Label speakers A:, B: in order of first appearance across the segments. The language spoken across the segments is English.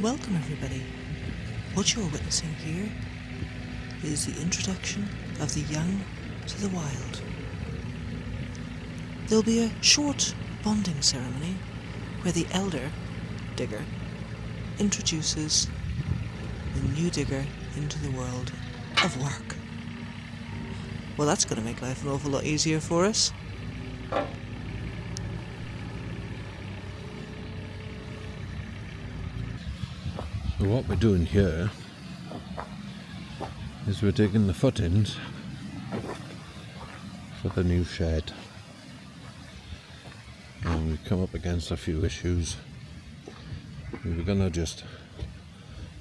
A: Welcome everybody. What you're witnessing here is the introduction of the young to the wild. There'll be a short bonding ceremony where the elder digger introduces the new digger into the world of work. Well, that's going to make life an awful lot easier for us.
B: So what we're doing here is we're digging the footings for the new shed, and we've come up against a few issues. We were going to just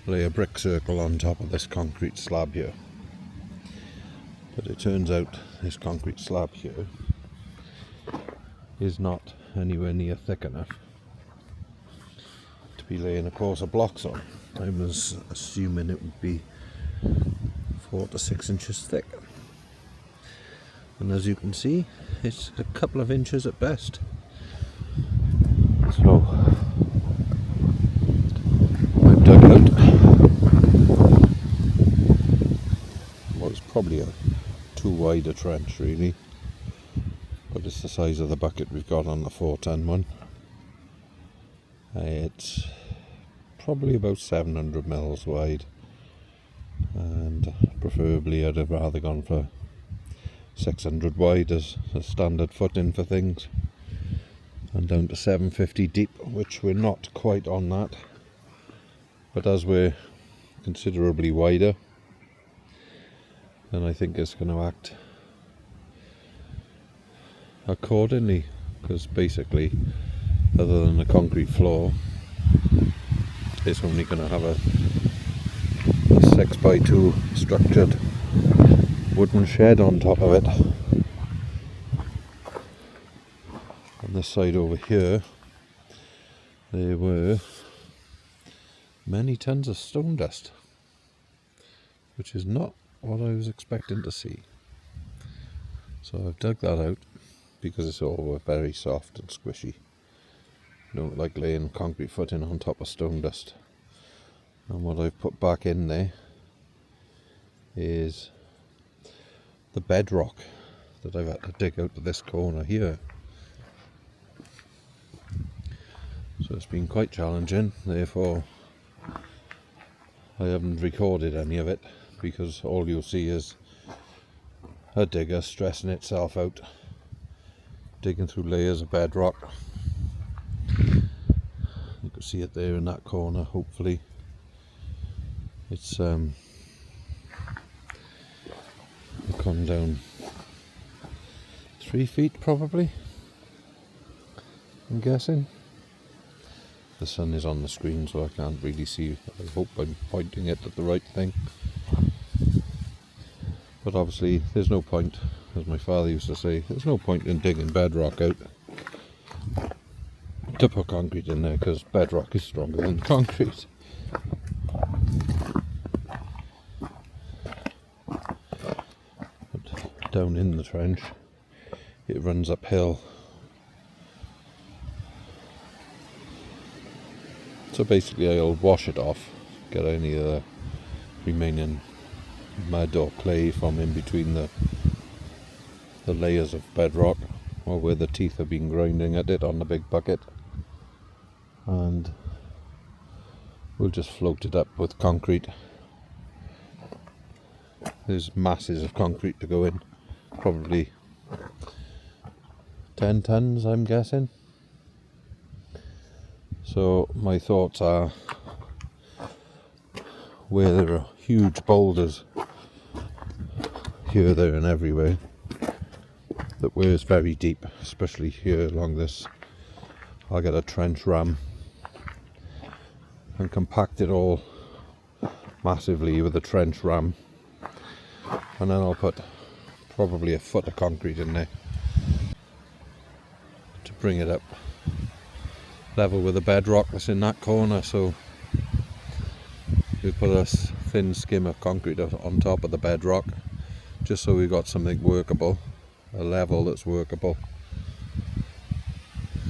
B: lay a brick circle on top of this concrete slab here, but it turns out this concrete slab here is not anywhere near thick enough to be laying a course of blocks on. I was assuming it would be 4 to 6 inches thick, and as you can see, it's a couple of inches at best. So I've dug out what's probably a too wide a trench really, but it's the size of the bucket we've got on the 4-ton one. It's probably about 700 mils wide, and preferably I'd have rather gone for 600 wide as a standard footing for things, and down to 750 deep, which we're not quite on that, but as we're considerably wider, then I think it's going to act accordingly, because basically, other than the concrete floor, it's only going to have a 6x2 structured wooden shed on top of it. On this side over here, there were many tons of stone dust, which is not what I was expecting to see. So I've dug that out because it's all very soft and squishy. I don't like laying concrete footing on top of stone dust. And what I've put back in there is the bedrock that I've had to dig out of this corner here. So it's been quite challenging, therefore I haven't recorded any of it, because all you'll see is a digger stressing itself out, digging through layers of bedrock. You can see it there in that corner, hopefully. It's gone down 3 feet probably, I'm guessing. The sun is on the screen so I can't really see. I hope I'm pointing it at the right thing. But obviously there's no point, as my father used to say, there's no point in digging bedrock out to put concrete in there, because bedrock is stronger than concrete. But down in the trench, it runs uphill. So basically I'll wash it off, get any of the remaining mud or clay from in between the layers of bedrock, or where the teeth have been grinding at it on the big bucket, and we'll just float it up with concrete. There's masses of concrete to go in, probably 10 tons I'm guessing. So my thoughts are, where there are huge boulders here, there and everywhere, that where it's very deep, especially here along this, I'll get a trench ram and compact it all massively with a trench ram, and then I'll put probably a foot of concrete in there to bring it up level with the bedrock that's in that corner. So we put a thin skim of concrete on top of the bedrock, just so we got something workable, a level that's workable,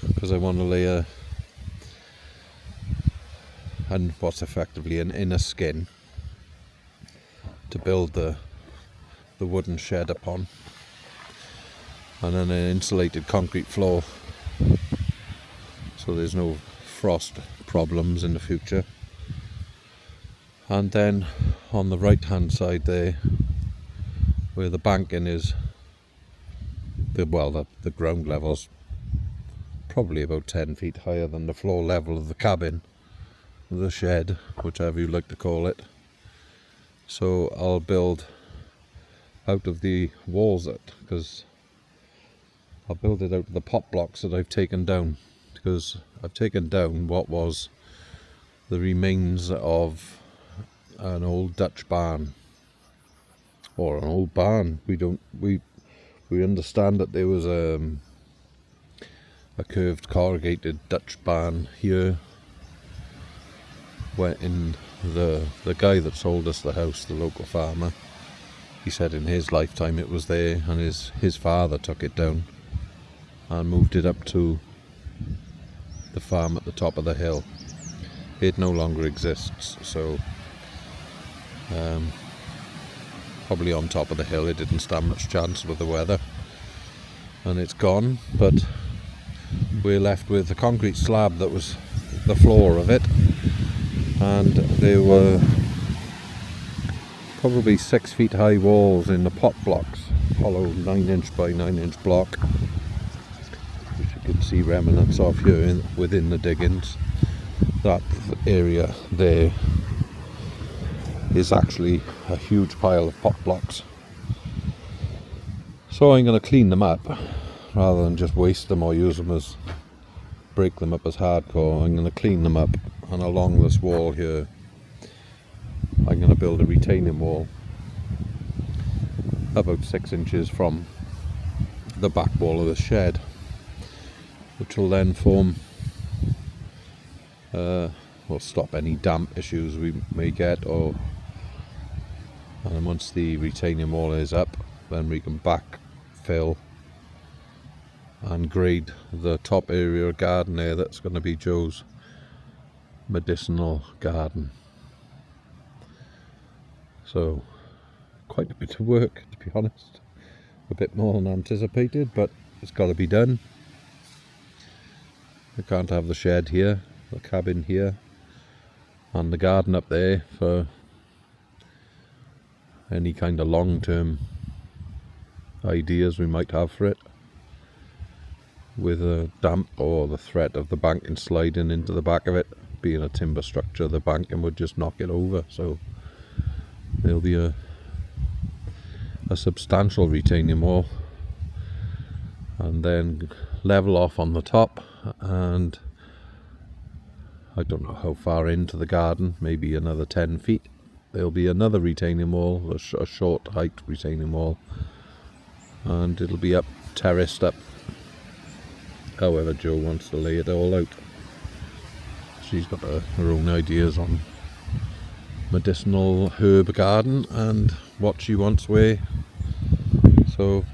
B: because I want to lay a and what's effectively an inner skin to build the wooden shed upon, and then an insulated concrete floor so there's no frost problems in the future. And then on the right hand side there, where the banking is, the ground level's probably about 10 feet higher than the floor level of the cabin, the shed, whichever you like to call it. So I'll build out of the walls because I'll build it out of the pot blocks that I've taken down, because I've taken down what was the remains of an old Dutch barn, or an old barn. We understand that there was a curved corrugated Dutch barn here when the guy that sold us the house, the local farmer, he said in his lifetime it was there, and his father took it down and moved it up to the farm at the top of the hill. It no longer exists, so probably on top of the hill it didn't stand much chance with the weather, and it's gone. But we're left with the concrete slab that was the floor of it, and there were probably 6 feet high walls in the pot blocks, hollow 9-inch by 9-inch block, which you can see remnants of here within the diggings. That area there is actually a huge pile of pot blocks, so I'm going to clean them up rather than just waste them or use them as break them up as hardcore. I'm going to clean them up, and along this wall here I'm going to build a retaining wall about 6 inches from the back wall of the shed, which will then form will stop any damp issues we may get, and once the retaining wall is up, then we can backfill and grade the top area of garden there. That's going to be Joe's medicinal garden. So quite a bit of work, to be honest, a bit more than anticipated, but it's got to be done. We can't have the shed here, the cabin here, and the garden up there for any kind of long-term ideas we might have for it. With a damp or the threat of the banking sliding into the back of it, being a timber structure, the banking would just knock it over. So there'll be a substantial retaining wall, and then level off on the top, and I don't know how far into the garden, maybe another 10 feet. There'll be another retaining wall, a short height retaining wall, and it'll be up, terraced up, however Joe wants to lay it all out. She's got her own ideas on medicinal herb garden and what she wants where. So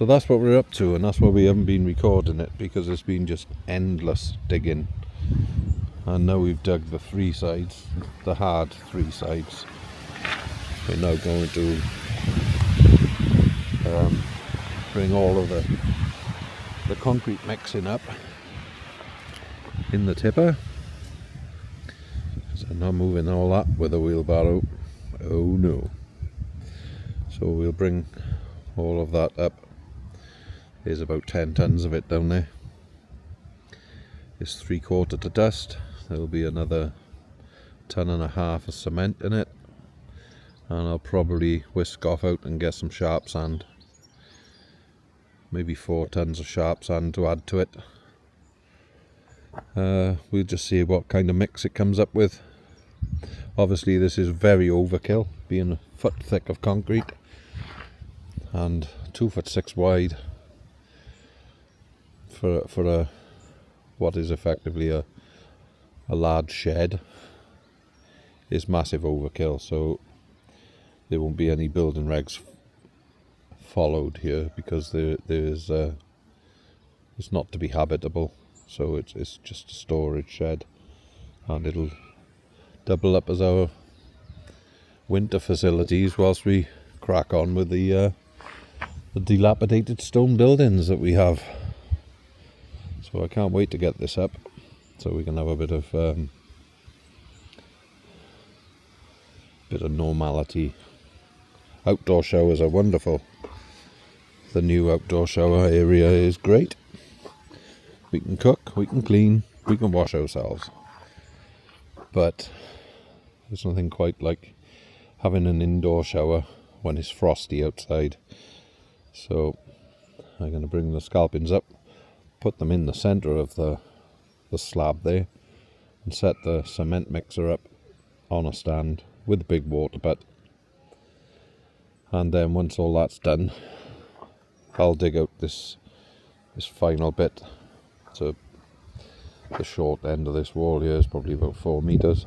B: that's what we're up to, and that's why we haven't been recording it, because it's been just endless digging. And now we've dug the 3 sides, the hard 3 sides. We're now going to bring all of the concrete mixing up in the tipper. So I'm not moving all that with a wheelbarrow. Oh no. So we'll bring all of that up. There's about 10 tons of it down there. It's 3/4 to dust. There'll be another 1.5 tons of cement in it, and I'll probably whisk off out and get some sharp sand, maybe 4 tons of sharp sand to add to it. We'll just see what kind of mix it comes up with. Obviously this is very overkill, being a foot thick of concrete and 2'6" wide for a what is effectively a large shed. Is massive overkill, so there won't be any building regs followed here, because there's it's not to be habitable, so it's just a storage shed, and it'll double up as our winter facilities whilst we crack on with the dilapidated stone buildings that we have. So I can't wait to get this up so we can have a bit of normality. Outdoor showers are wonderful. The new outdoor shower area is great. We can cook, we can clean, we can wash ourselves. But there's nothing quite like having an indoor shower when it's frosty outside. So I'm going to bring the scalpings up, put them in the centre of the slab there, and set the cement mixer up on a stand with a big water butt. And then once all that's done, I'll dig out this final bit. So the short end of this wall here is probably about 4 meters.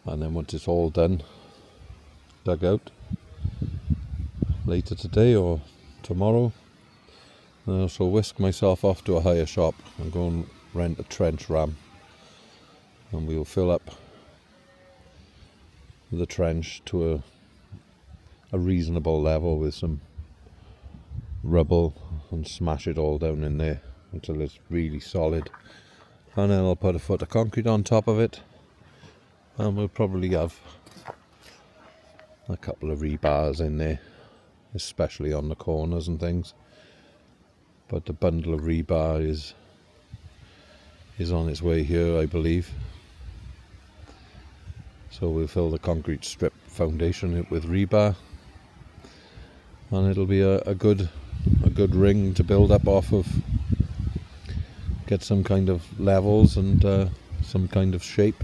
B: And then once it's all done, dug out, later today or tomorrow, I shall whisk myself off to a hire shop and go and rent a trench ram, and we'll fill up the trench to a reasonable level with some rubble and smash it all down in there until it's really solid, and then I'll put a foot of concrete on top of it, and we'll probably have a couple of rebars in there, especially on the corners and things. But the bundle of rebar is on its way here, I believe. So we'll fill the concrete strip foundation with rebar, and it'll be a good ring to build up off of. Get some kind of levels and some kind of shape,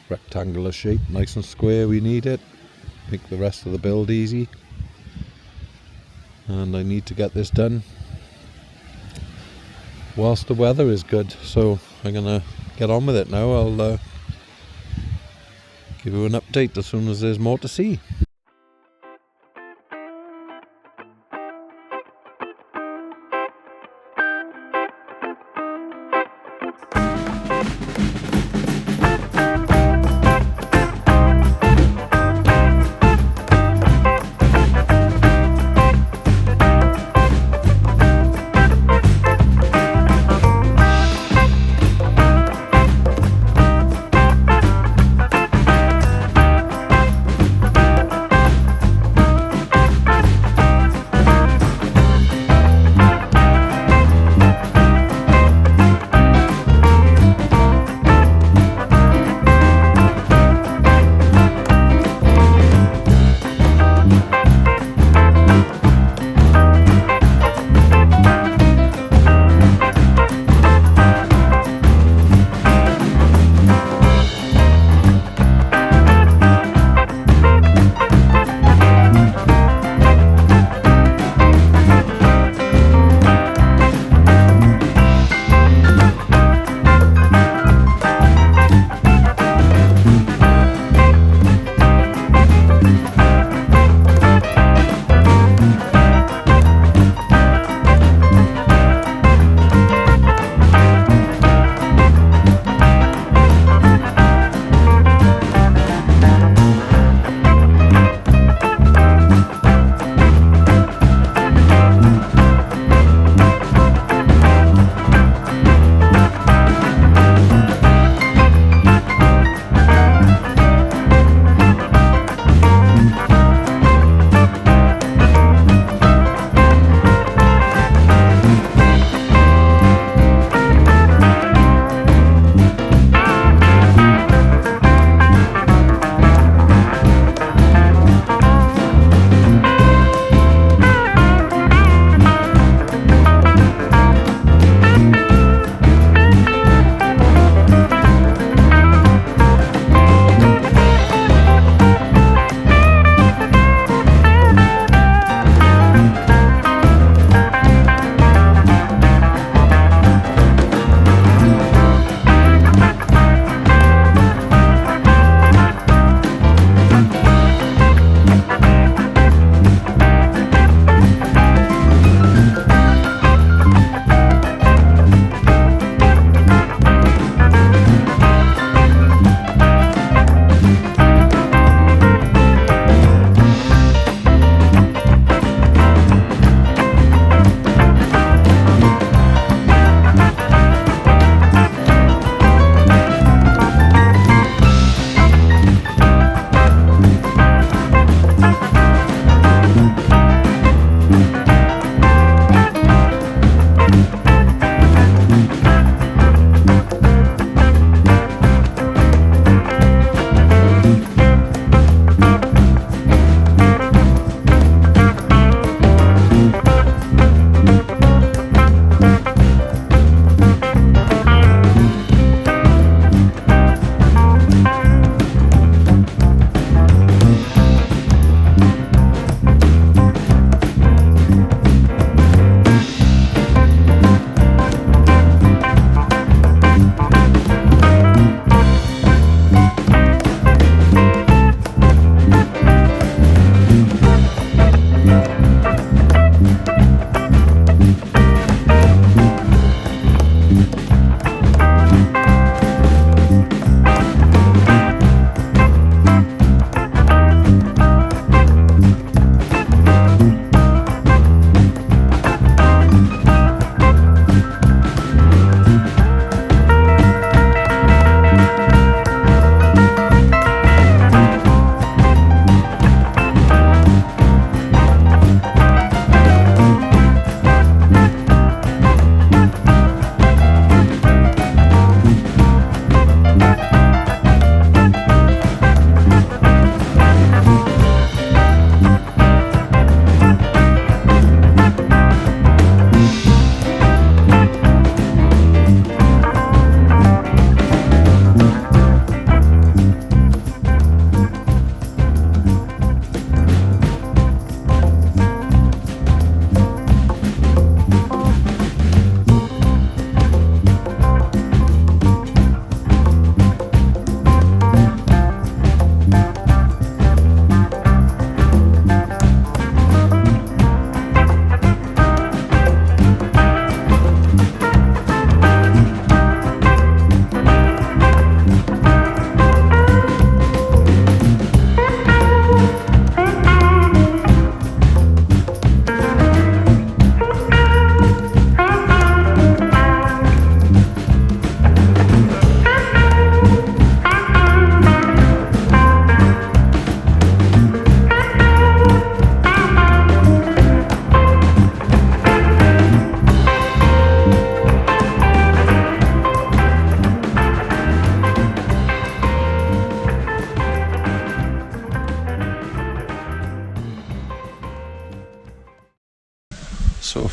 B: rectangular shape, nice and square. We need it. Make the rest of the build easy. And I need to get this done whilst the weather is good, so I'm gonna get on with it now. I'll give you an update as soon as there's more to see.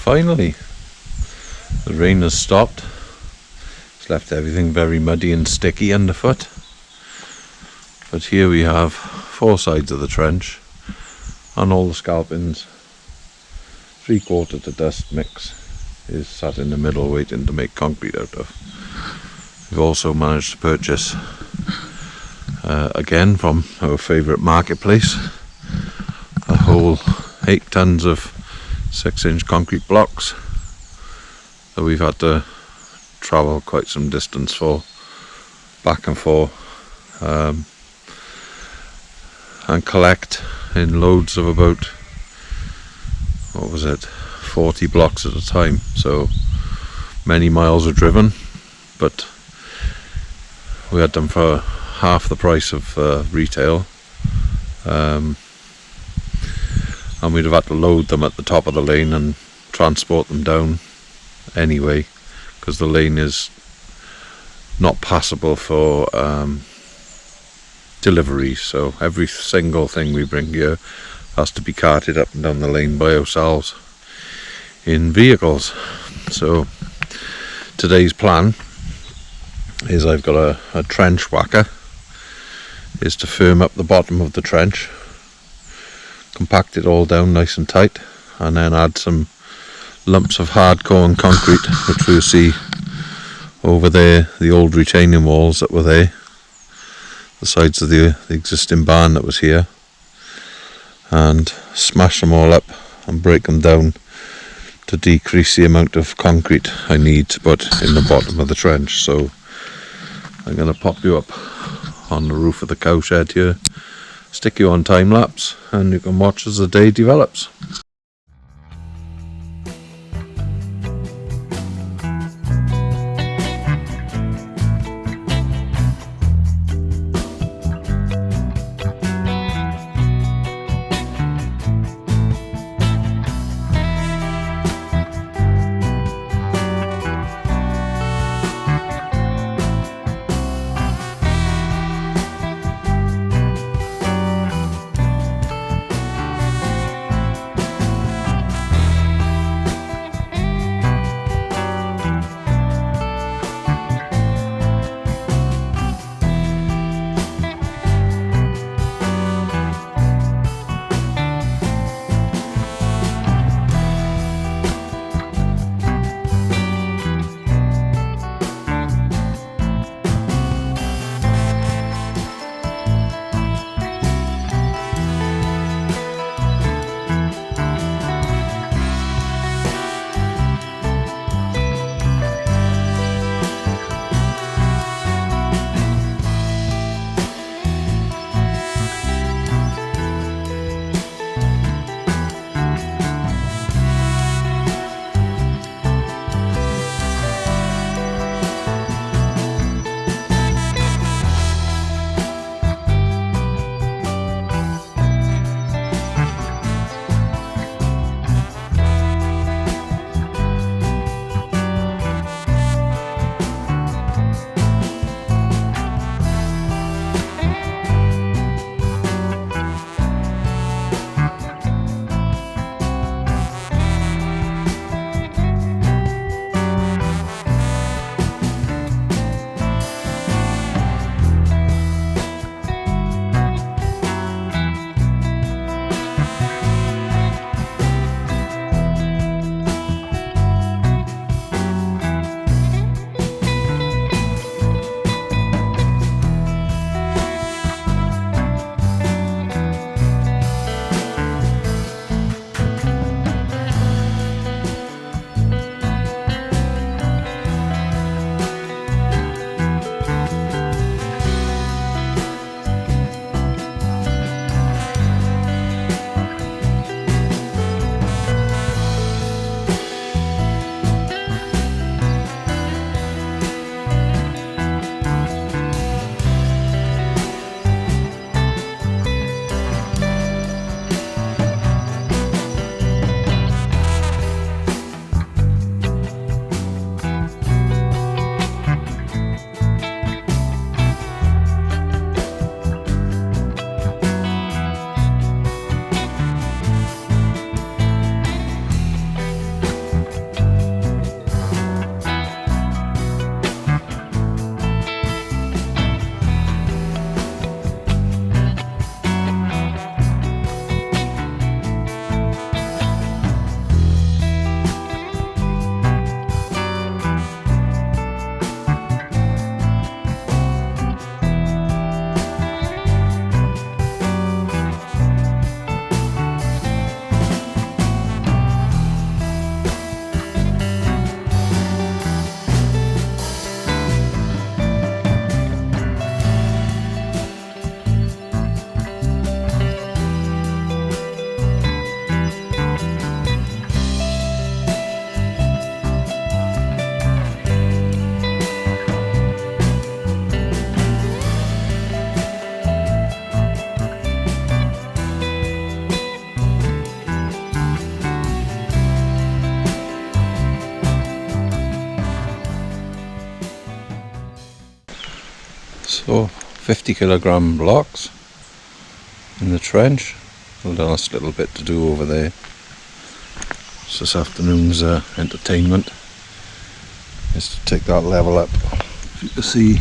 B: finally, the rain has stopped. It's left everything very muddy and sticky underfoot. But here we have 4 sides of the trench and all the scalpings. 3/4 to dust mix is sat in the middle waiting to make concrete out of. We've also managed to purchase, again from our favourite marketplace, a whole 8 tons of 6-inch concrete blocks that we've had to travel quite some distance for, back and forth, and collect in loads of about, 40 blocks at a time. So many miles are driven, but we had them for half the price of retail, and we'd have had to load them at the top of the lane and transport them down anyway, because the lane is not passable for deliveries. So every single thing we bring here has to be carted up and down the lane by ourselves in vehicles. So today's plan is, I've got a trench whacker, is to firm up the bottom of the trench, compact it all down nice and tight, and then add some lumps of hardcore and concrete, which we'll see over there, the old retaining walls that were there, the sides of the existing barn that was here, and smash them all up and break them down to decrease the amount of concrete I need to put in the bottom of the trench. So I'm going to pop you up on the roof of the cow shed here, stick you on time lapse, and you can watch as the day develops. So 50 kilogram blocks in the trench. A last little bit to do over there. So this afternoon's entertainment is to take that level up. If you can see,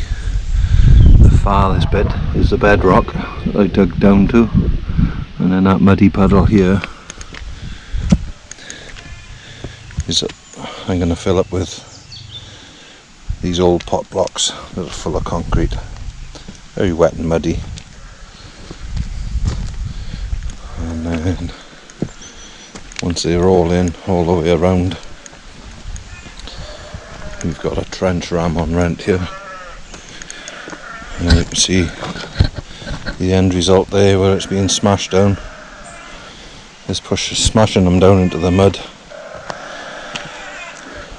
B: the farthest bit is the bedrock that I dug down to, and then that muddy puddle here is I'm going to fill up with these old pot blocks that are full of concrete, very wet and muddy. And then once they're all in, all the way around, we've got a trench ram on rent here, and you can see the end result there where it's being smashed down. This push is smashing them down into the mud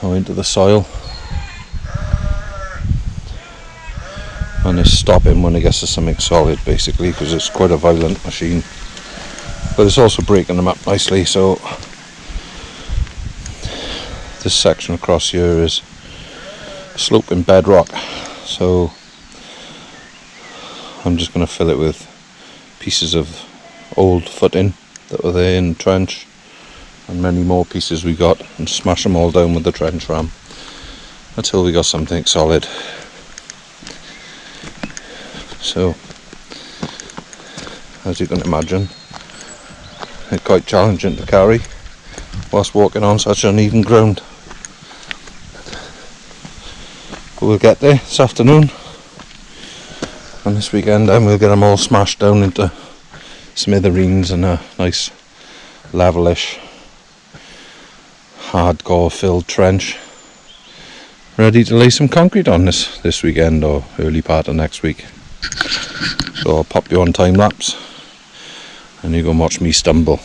B: or into the soil, and it's stopping when it gets to something solid, basically, because it's quite a violent machine. But it's also breaking them up nicely. So this section across here is sloping bedrock, so I'm just going to fill it with pieces of old footing that were there in the trench, and many more pieces we got, and smash them all down with the trench ram until we got something solid. So as you can imagine, it's quite challenging to carry whilst walking on such uneven ground. But we'll get there this afternoon, and this weekend then we'll get them all smashed down into smithereens and a nice levelish hardcore filled trench, ready to lay some concrete on this weekend or early part of next week. So I'll pop you on time lapse and you go watch me stumble.